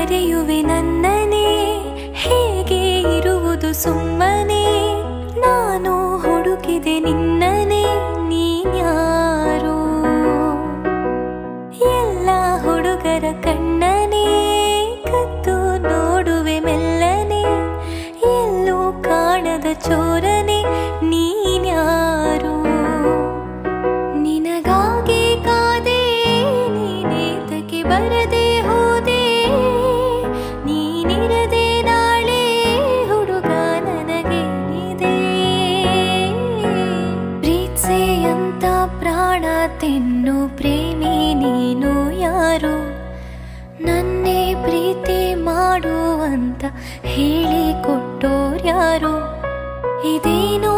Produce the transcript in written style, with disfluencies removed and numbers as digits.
ಕರೆಯುವೆ ನನ್ನನೇ, ಹೇಗೆ ಇರುವುದು ಸುಮ್ಮನೆ. ನಾನು ಹುಡುಕಿದೆ ನಿನ್ನನೇ, ನೀನ್ಯಾರು? ಎಲ್ಲ ಹುಡುಗರ ಕಣ್ಣನೇ ಕದ್ದು ನೋಡುವೆ ಮೆಲ್ಲನೆ, ಎಲ್ಲೂ ಕಾಣದ ಚೋರನೆ ನೀನ್ಯಾರು? ನಿನಗಾಗಿ ಕಾದೆ, ನೀನೇತಕ್ಕೆ ಬರದೆ ಹೋದೆ, ನೀನಿರದೆ ನಾಳೆ ಹುಡುಗ ನನಗೇನಿದೆ? ಪ್ರೀತ್ಸೆ ಅಂತ ಪ್ರಾಣ ತಿನ್ನು ಪ್ರೇಮಿ ನೀನು ಯಾರು? ನನ್ನೇ ಪ್ರೀತಿ ಮಾಡು ಅಂತ ಹೇಳಿಕೊಟ್ಟೋರ್ಯಾರು? ಇದೇನೋ